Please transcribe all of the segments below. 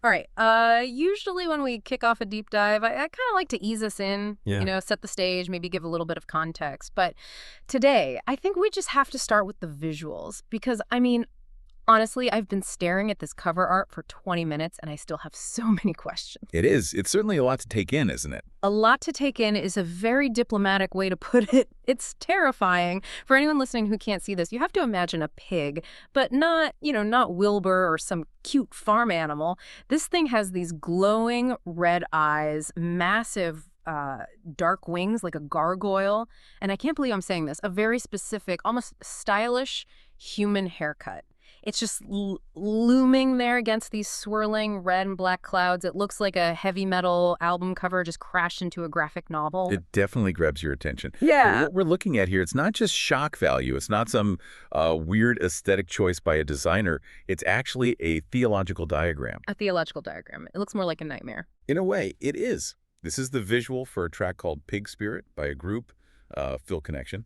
All right. Usually when we kick off a deep dive, I kind of like to ease us in, set the stage, maybe give a little bit of context. But today, I think we just have to start with the visuals because, honestly, I've been staring at this cover art for 20 minutes and I still have so many questions. It is. It's certainly a lot to take in, isn't it? A lot to take in is a very diplomatic way to put it. It's terrifying. For anyone listening who can't see this, you have to imagine a pig, but not Wilbur or some cute farm animal. This thing has these glowing red eyes, massive dark wings like a gargoyle, and I can't believe I'm saying this, a very specific, almost stylish human haircut. It's just looming there against these swirling red and black clouds. It looks like a heavy metal album cover just crashed into a graphic novel. It definitely grabs your attention. Yeah. But what we're looking at here, it's not just shock value. It's not some weird aesthetic choice by a designer. It's actually a theological diagram. A theological diagram. It looks more like a nightmare. In a way, it is. This is the visual for a track called Pig Spirit by a group, Philconnexion.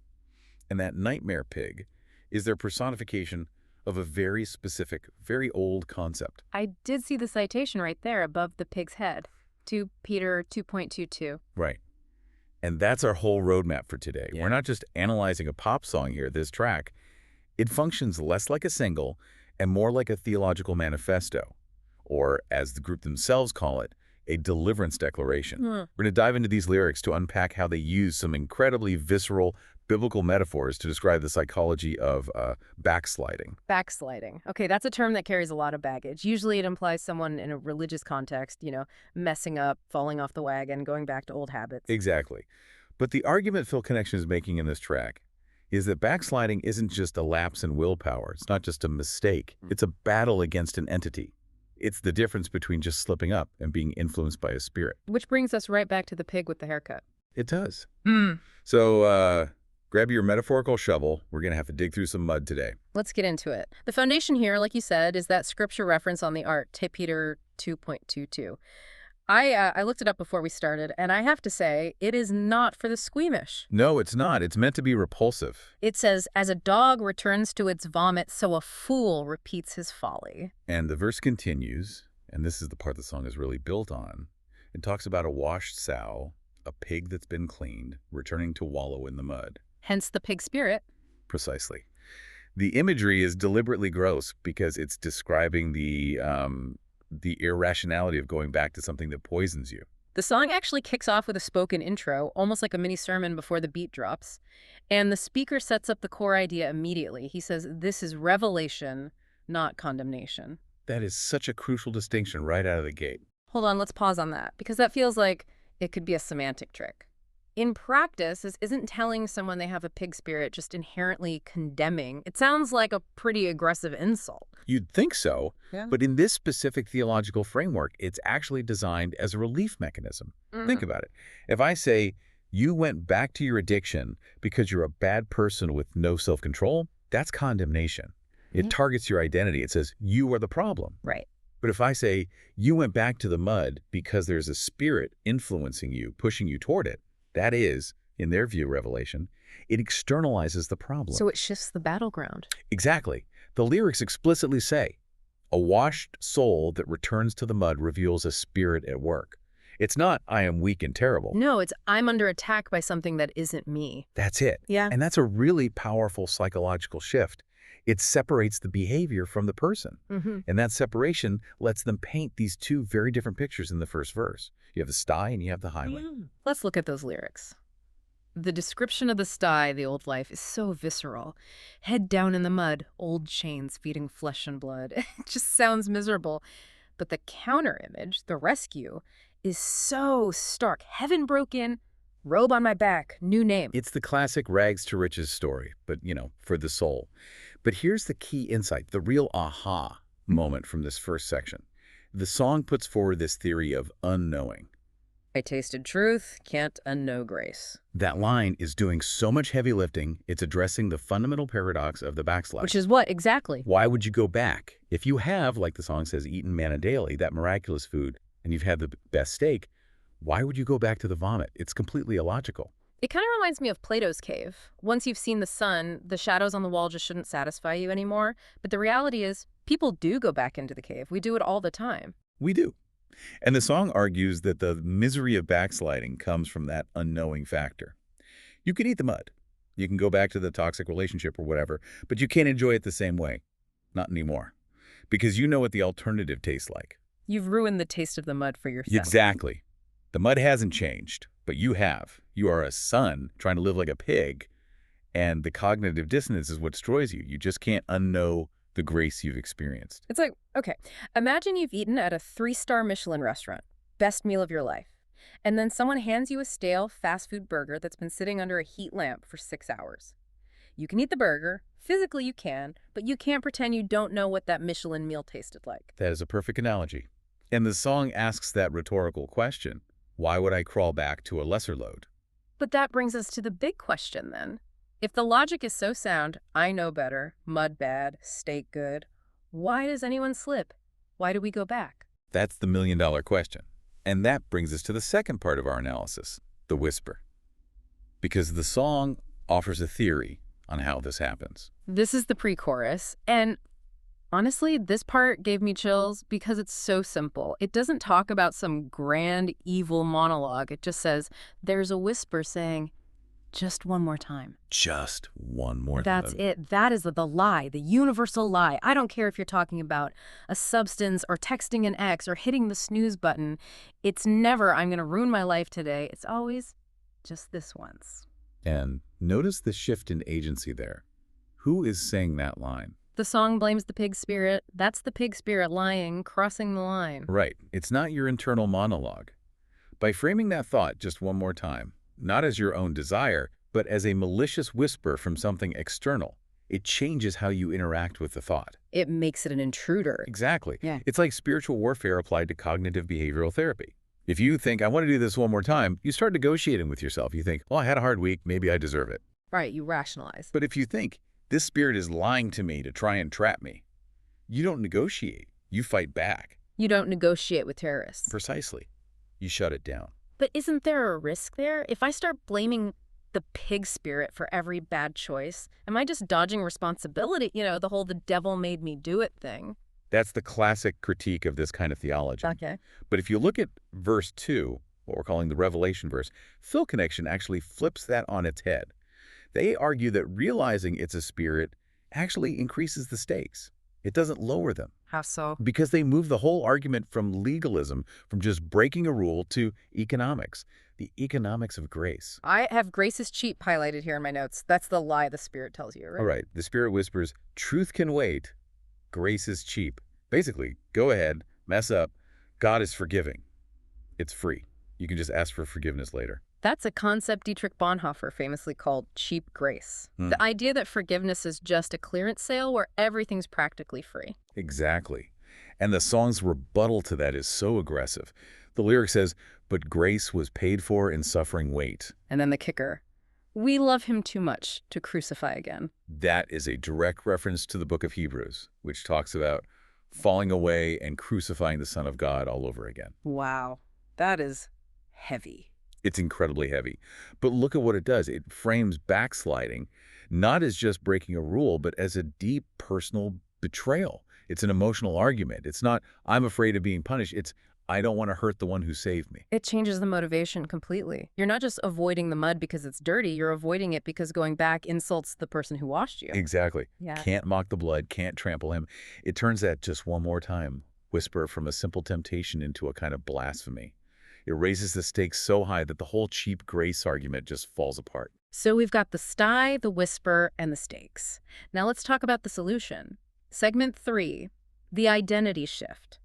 And that nightmare pig is their personification of a very specific, very old concept. I did see the citation right there above the pig's head, 2 Peter 2.22. Right. And that's our whole roadmap for today. Yeah. We're not just analyzing a pop song here, this track. It functions less like a single and more like a theological manifesto, or as the group themselves call it, a deliverance declaration. We're going to dive into these lyrics to unpack how they use some incredibly visceral biblical metaphors to describe the psychology of backsliding. Backsliding. Okay, that's a term that carries a lot of baggage. Usually it implies someone in a religious context, messing up, falling off the wagon, going back to old habits. Exactly. But the argument Philconnexion is making in this track is that backsliding isn't just a lapse in willpower. It's not just a mistake. It's a battle against an entity. It's the difference between just slipping up and being influenced by a spirit. Which brings us right back to the pig with the haircut. It does. So grab your metaphorical shovel. We're going to have to dig through some mud today. Let's get into it. The foundation here, like you said, is that scripture reference on the art, 2 Peter 2.22. I looked it up before we started, and I have to say, it is not for the squeamish. No, it's not. It's meant to be repulsive. It says, as a dog returns to its vomit, so a fool repeats his folly. And the verse continues, and this is the part the song is really built on. It talks about a washed sow, a pig that's been cleaned, returning to wallow in the mud. Hence the pig spirit. Precisely. The imagery is deliberately gross because it's describing the irrationality of going back to something that poisons you. The song actually kicks off with a spoken intro, almost like a mini sermon before the beat drops. And the speaker sets up the core idea immediately. He says, this is revelation, not condemnation. That is such a crucial distinction right out of the gate. Hold on, let's pause on that, because that feels like it could be a semantic trick. In practice, this isn't telling someone they have a pig spirit just inherently condemning. It sounds like a pretty aggressive insult. You'd think so, yeah. But in this specific theological framework, it's actually designed as a relief mechanism. Think about it. If I say, you went back to your addiction because you're a bad person with no self-control, that's condemnation. It targets your identity. It says, you are the problem. Right. But if I say, you went back to the mud because there's a spirit influencing you, pushing you toward it, that is, in their view, revelation, it externalizes the problem. So it shifts the battleground. Exactly. The lyrics explicitly say, a washed soul that returns to the mud reveals a spirit at work. It's not, I am weak and terrible. No, it's, I'm under attack by something that isn't me. That's it. Yeah. And that's a really powerful psychological shift. It separates the behavior from the person. And that separation lets them paint these two very different pictures in the first verse. You have the sty and you have the highway. Let's look at those lyrics. The description of the sty, the old life, is so visceral. Head down in the mud, old chains feeding flesh and blood. It just sounds miserable. But the counter image, the rescue, is so stark. Heaven broken, robe on my back, new name. It's the classic rags to riches story, but, for the soul. But here's the key insight, the real aha moment from this first section. The song puts forward this theory of unknowing. I tasted truth, can't unknow grace. That line is doing so much heavy lifting, it's addressing the fundamental paradox of the backslide. Which is what, exactly? Why would you go back? If you have, like the song says, eaten manna daily, that miraculous food, and you've had the best steak, why would you go back to the vomit? It's completely illogical. It kind of reminds me of Plato's cave. Once you've seen the sun, the shadows on the wall just shouldn't satisfy you anymore. But the reality is, people do go back into the cave. We do it all the time. We do. And the song argues that the misery of backsliding comes from that unknowing factor. You can eat the mud. You can go back to the toxic relationship or whatever, but you can't enjoy it the same way. Not anymore. Because you know what the alternative tastes like. You've ruined the taste of the mud for yourself. Exactly. The mud hasn't changed, but you have. You are a son trying to live like a pig, and the cognitive dissonance is what destroys you. You just can't unknow the grace you've experienced. It's like, okay, imagine you've eaten at a 3-star Michelin restaurant, best meal of your life, and then someone hands you a stale fast food burger that's been sitting under a heat lamp for 6 hours. You can eat the burger, physically you can, but you can't pretend you don't know what that Michelin meal tasted like. That is a perfect analogy. And the song asks that rhetorical question, why would I crawl back to a lesser load? But that brings us to the big question then. If the logic is so sound, I know better, mud bad, steak good, why does anyone slip? Why do we go back? That's the million-dollar question. And that brings us to the second part of our analysis, the whisper. Because the song offers a theory on how this happens. This is the pre-chorus, and honestly, this part gave me chills because it's so simple. It doesn't talk about some grand evil monologue. It just says, there's a whisper saying, just one more time. Just one more time. That's it. That is the lie, the universal lie. I don't care if you're talking about a substance or texting an ex or hitting the snooze button. It's never, I'm going to ruin my life today. It's always just this once. And notice the shift in agency there. Who is saying that line? The song blames the pig spirit. That's the pig spirit lying, crossing the line. Right. It's not your internal monologue. By framing that thought just one more time, not as your own desire, but as a malicious whisper from something external, it changes how you interact with the thought. It makes it an intruder. Exactly. Yeah. It's like spiritual warfare applied to cognitive behavioral therapy. If you think, I want to do this one more time, you start negotiating with yourself. You think, well, I had a hard week, maybe I deserve it. Right, you rationalize. But if you think, this spirit is lying to me to try and trap me, you don't negotiate. You fight back. You don't negotiate with terrorists. Precisely. You shut it down. But isn't there a risk there? If I start blaming the pig spirit for every bad choice, am I just dodging responsibility? You know, the whole the devil made me do it thing. That's the classic critique of this kind of theology. Okay. But if you look at verse 2, what we're calling the Revelation verse, Philconnexion actually flips that on its head. They argue that realizing it's a spirit actually increases the stakes. It doesn't lower them. How so? Because they move the whole argument from legalism, from just breaking a rule, to economics, the economics of grace. I have grace is cheap highlighted here in my notes. That's the lie the spirit tells you, right? All right, the spirit whispers, truth can wait, grace is cheap. Basically, go ahead, mess up, God is forgiving. It's free. You can just ask for forgiveness later. That's a concept Dietrich Bonhoeffer famously called cheap grace. The idea that forgiveness is just a clearance sale where everything's practically free. Exactly. And the song's rebuttal to that is so aggressive. The lyric says, but grace was paid for in suffering weight. And then the kicker, we love him too much to crucify again. That is a direct reference to the book of Hebrews, which talks about falling away and crucifying the Son of God all over again. Wow, that is heavy. It's incredibly heavy. But look at what it does. It frames backsliding not as just breaking a rule, but as a deep personal betrayal. It's an emotional argument. It's not, I'm afraid of being punished. It's, I don't want to hurt the one who saved me. It changes the motivation completely. You're not just avoiding the mud because it's dirty. You're avoiding it because going back insults the person who washed you. Exactly. Yeah. Can't mock the blood, can't trample him. It turns that just one more time, whisper from a simple temptation into a kind of blasphemy. It raises the stakes so high that the whole cheap grace argument just falls apart. So we've got the sty, the whisper, and the stakes. Now let's talk about the solution. Segment 3, the identity shift.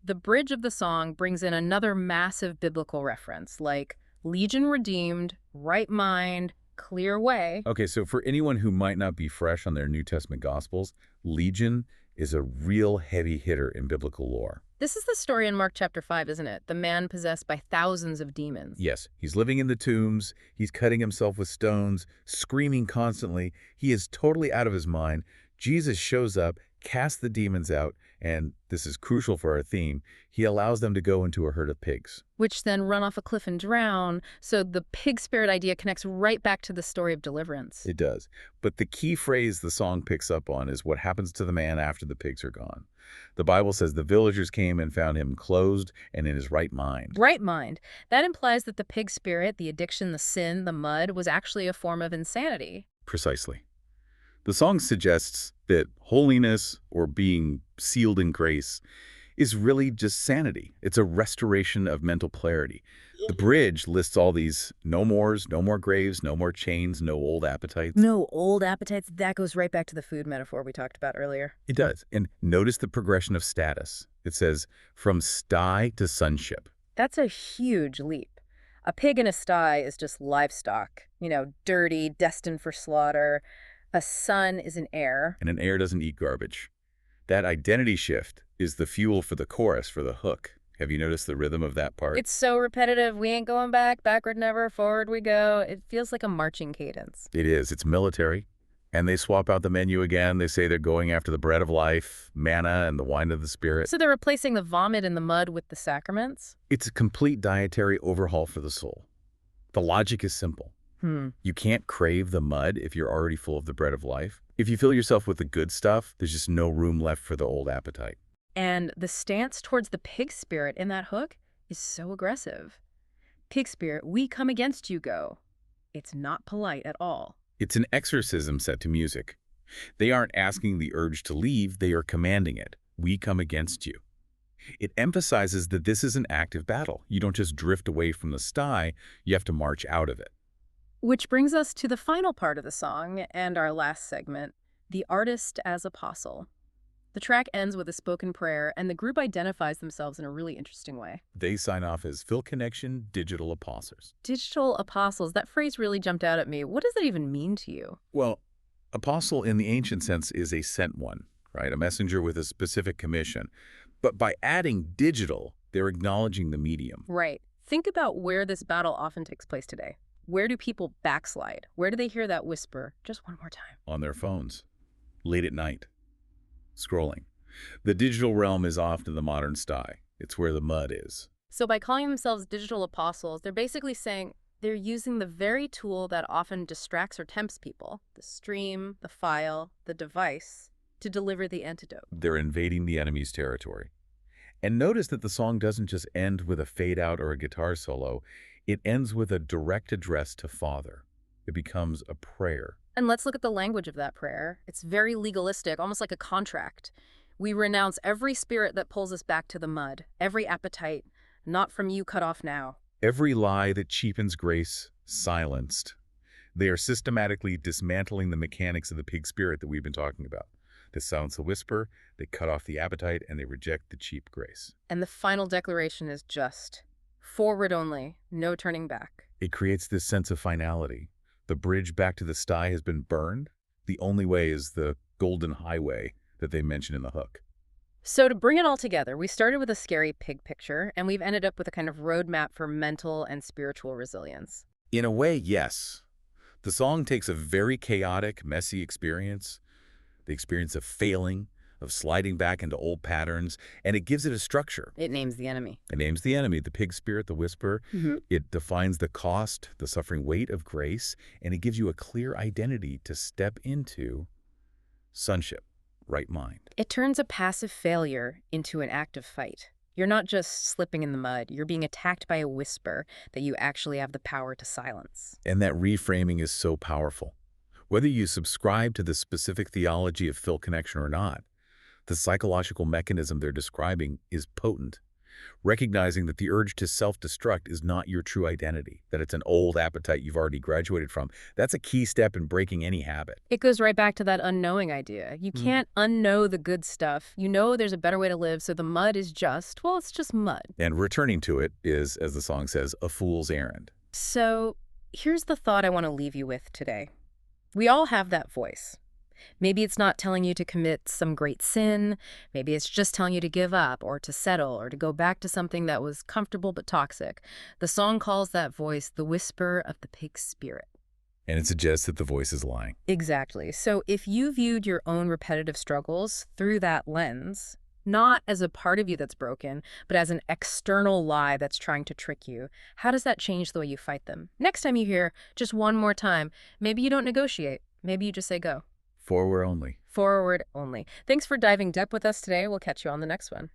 The bridge of the song brings in another massive biblical reference, like legion redeemed, right mind, clear way. Okay, so for anyone who might not be fresh on their New Testament Gospels, legion is a real heavy hitter in biblical lore. This is the story in Mark chapter 5, isn't it? The man possessed by thousands of demons. Yes, he's living in the tombs, he's cutting himself with stones, screaming constantly. He is totally out of his mind. Jesus shows up, casts the demons out, and this is crucial for our theme, he allows them to go into a herd of pigs. Which then run off a cliff and drown. So the pig spirit idea connects right back to the story of deliverance. It does. But the key phrase the song picks up on is what happens to the man after the pigs are gone. The Bible says the villagers came and found him clothed and in his right mind. Right mind. That implies that the pig spirit, the addiction, the sin, the mud, was actually a form of insanity. Precisely. The song suggests that holiness, or being sealed in grace, is really just sanity. It's a restoration of mental clarity. The bridge lists all these no mores, no more graves, no more chains, no old appetites. No old appetites. That goes right back to the food metaphor we talked about earlier. It does. And notice the progression of status. It says, from sty to sonship. That's a huge leap. A pig in a sty is just livestock, dirty, destined for slaughter. A son is an heir. And an heir doesn't eat garbage. That identity shift is the fuel for the chorus, for the hook. Have you noticed the rhythm of that part? It's so repetitive. We ain't going back, backward never, forward we go. It feels like a marching cadence. It is. It's military. And they swap out the menu again. They say they're going after the bread of life, manna, and the wine of the Spirit. So they're replacing the vomit in the mud with the sacraments? It's a complete dietary overhaul for the soul. The logic is simple. You can't crave the mud if you're already full of the bread of life. If you fill yourself with the good stuff, there's just no room left for the old appetite. And the stance towards the pig spirit in that hook is so aggressive. Pig spirit, we come against you, go. It's not polite at all. It's an exorcism set to music. They aren't asking the urge to leave, they are commanding it. We come against you. It emphasizes that this is an active battle. You don't just drift away from the sty, you have to march out of it. Which brings us to the final part of the song and our last segment, the artist as apostle. The track ends with a spoken prayer, and the group identifies themselves in a really interesting way. They sign off as Philconnexion digital apostles. Digital apostles, that phrase really jumped out at me. What does that even mean to you? Well, apostle in the ancient sense is a sent one, right? A messenger with a specific commission. But by adding digital, they're acknowledging the medium. Right. Think about where this battle often takes place today. Where do people backslide? Where do they hear that whisper? Just one more time. On their phones, late at night, scrolling. The digital realm is often the modern sty. It's where the mud is. So by calling themselves digital apostles, they're basically saying they're using the very tool that often distracts or tempts people, the stream, the file, the device, to deliver the antidote. They're invading the enemy's territory. And notice that the song doesn't just end with a fade out or a guitar solo. It ends with a direct address to Father. It becomes a prayer. And let's look at the language of that prayer. It's very legalistic, almost like a contract. We renounce every spirit that pulls us back to the mud, every appetite, not from you cut off now. Every lie that cheapens grace, silenced. They are systematically dismantling the mechanics of the pig spirit that we've been talking about. They silence the whisper, they cut off the appetite, and they reject the cheap grace. And the final declaration is just forward only, no turning back. It creates this sense of finality. The bridge back to the sty has been burned. The only way is the golden highway that they mention in the hook. So to bring it all together, we started with a scary pig picture, and we've ended up with a kind of roadmap for mental and spiritual resilience. In a way, yes. The song takes a very chaotic, messy experience, the experience of failing, of sliding back into old patterns, and it gives it a structure. It names the enemy. It names the enemy, the pig spirit, the whisper. It defines the cost, the suffering weight of grace, and it gives you a clear identity to step into sonship, right mind. It turns a passive failure into an active fight. You're not just slipping in the mud. You're being attacked by a whisper that you actually have the power to silence. And that reframing is so powerful. Whether you subscribe to the specific theology of Philconnexion or not, the psychological mechanism they're describing is potent. Recognizing that the urge to self-destruct is not your true identity, that it's an old appetite you've already graduated from, that's a key step in breaking any habit. It goes right back to that unknowing idea. You can't unknow the good stuff. You know there's a better way to live, so the mud is just, well, it's just mud. And returning to it is, as the song says, a fool's errand. So here's the thought I want to leave you with today. We all have that voice. Maybe it's not telling you to commit some great sin. Maybe it's just telling you to give up or to settle or to go back to something that was comfortable but toxic. The song calls that voice the whisper of the pig spirit. And it suggests that the voice is lying. Exactly. So if you viewed your own repetitive struggles through that lens, not as a part of you that's broken, but as an external lie that's trying to trick you, how does that change the way you fight them? Next time you hear, just one more time, maybe you don't negotiate. Maybe you just say go. Forward only. Forward only. Thanks for diving deep with us today. We'll catch you on the next one.